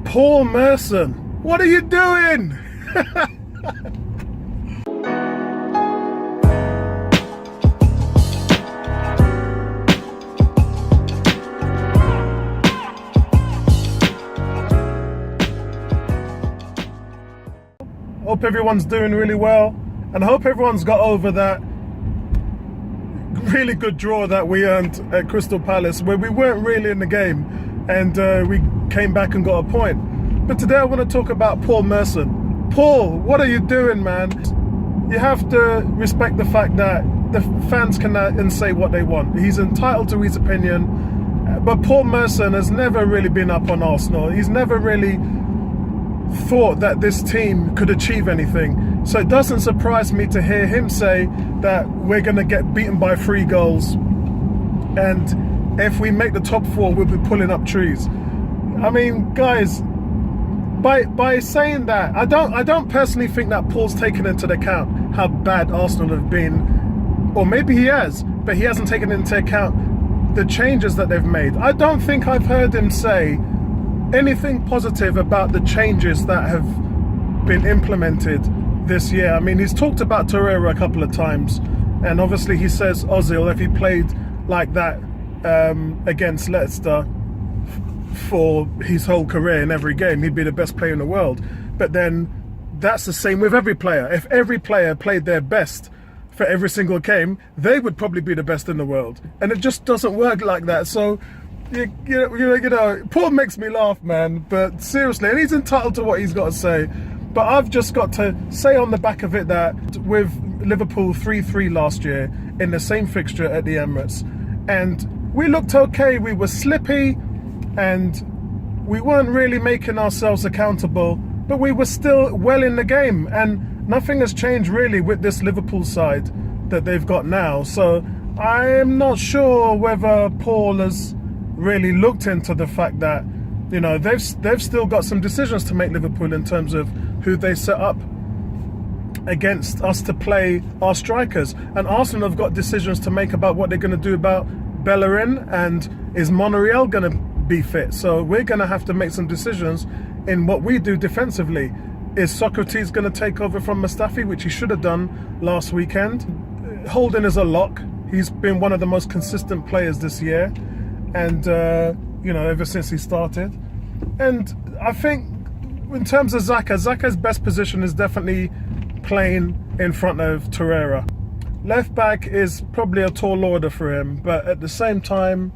Paul Merson, what are you doing? Hope everyone's doing really well, and I hope everyone's got over that really good draw that we earned at Crystal Palace, where we weren't really in the game, and we came back and got a point. But today I want to talk about Paul Merson. Paul, what are you doing, man? You have to respect the fact that the fans can say what they want. He's entitled to his opinion, but Paul Merson has never really been up on Arsenal. He's never really thought that this team could achieve anything. So it doesn't surprise me to hear him say that we're going to get beaten by 3 goals, and if we make the top 4 we'll be pulling up trees. I mean, guys, by saying that, I don't personally think that Paul's taken into account how bad Arsenal have been, or maybe he has, but he hasn't taken into account the changes that they've made. I don't think I've heard him say anything positive about the changes that have been implemented this year. I mean, he's talked about Torreira a couple of times, and obviously he says Ozil, if he played like that against Leicester for his whole career in every game, he'd be the best player in the world. But then that's the same with every player. If every player played their best for every single game, they would probably be the best in the world, and it just doesn't work like that. So you know, Paul makes me laugh, man, but seriously, and he's entitled to what he's got to say. But I've just got to say on the back of it that with Liverpool 3-3 last year in the same fixture at the Emirates, and we looked okay, we were slippy, and we weren't really making ourselves accountable, but we were still well in the game, and nothing has changed really with this Liverpool side that they've got now. So I'm not sure whether Paul has really looked into the fact that, you know, they've still got some decisions to make, Liverpool, in terms of who they set up against us to play our strikers, and Arsenal have got decisions to make about what they're going to do about Bellerin, and is Monreal going to be fit. So we're going to have to make some decisions in what we do defensively. Is Socrates going to take over from Mustafi, which he should have done last weekend? Holding is a lock. He's been one of the most consistent players this year, and you know, ever since he started. And I think in terms of Xhaka's best position is definitely playing in front of Torreira. Left back is probably a tall order for him, but at the same time,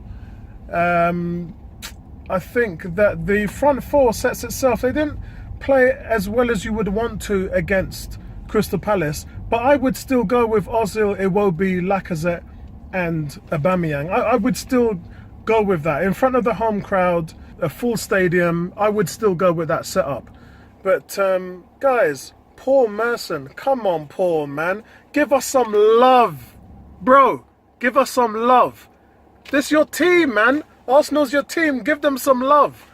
I think that the front 4 sets itself. They didn't play as well as you would want to against Crystal Palace, but I would still go with Ozil, Iwobi, Lacazette and Aubameyang. I would still go with that. In front of the home crowd, a full stadium, I would still go with that setup. But guys, Paul Merson, come on, Paul, man. Give us some love. Bro, give us some love. This is your team, man. Arsenal's your team. Give them some love.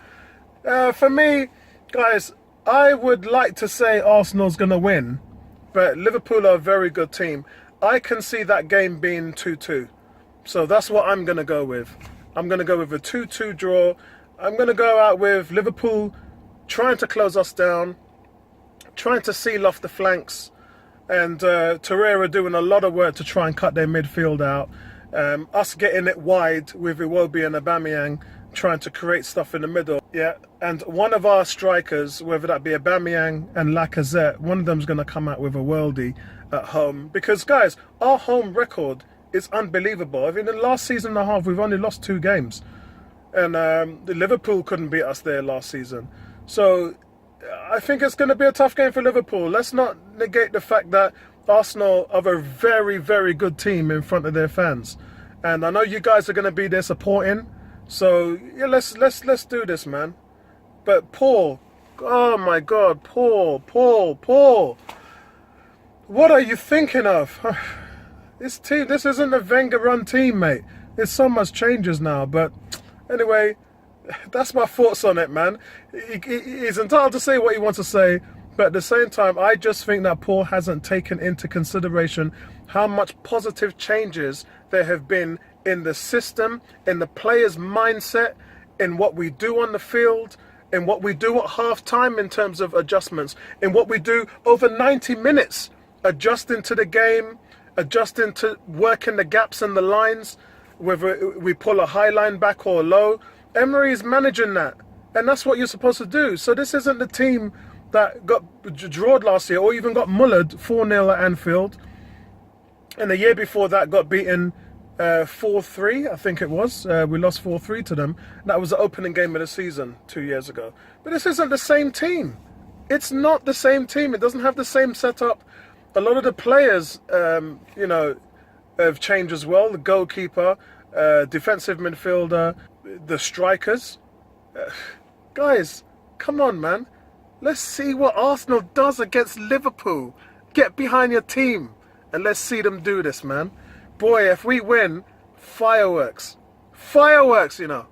For me, guys, I would like to say Arsenal's going to win, but Liverpool are a very good team. I can see that game being 2-2. So that's what I'm going to go with. I'm going to go with a 2-2 draw. I'm going to go out with Liverpool trying to close us down, trying to seal off the flanks, and Torreira doing a lot of work to try and cut their midfield out. Us getting it wide with Iwobi and Aubameyang trying to create stuff in the middle. Yeah, and one of our strikers, whether that be Aubameyang and Lacazette, one of them's going to come out with a worldie at home. Because, guys, our home record is unbelievable. I mean, in the last season and a half, we've only lost 2 games. And the Liverpool couldn't beat us there last season. So I think it's going to be a tough game for Liverpool. Let's not negate the fact that Arsenal are a very, very good team in front of their fans. And I know you guys are going to be there supporting. So yeah, let's do this, man. But Paul, oh my God, Paul. What are you thinking of? This team, this isn't a Wenger-run team, mate. There's so much changes now. But anyway, that's my thoughts on it, man. He's entitled to say what he wants to say. But at the same time, I just think that Paul hasn't taken into consideration how much positive changes there have been in the system, in the players' mindset, in what we do on the field, in what we do at half time in terms of adjustments, in what we do over 90 minutes, adjusting to the game, adjusting to working the gaps and the lines, whether we pull a high line back or low. Emery is managing that, and that's what you're supposed to do. So this isn't the team that got drawed last year or even got mullered 4-0 at Anfield, and the year before that got beaten 4-3, I think it was. We lost 4-3 to them. That was the opening game of the season 2 years ago. But this isn't the same team. It's not the same team. It doesn't have the same setup. A lot of the players, you know, have changed as well. The goalkeeper, defensive midfielder, the strikers. Guys, come on, man. Let's see what Arsenal does against Liverpool. Get behind your team and let's see them do this, man. Boy, if we win, fireworks. Fireworks, you know.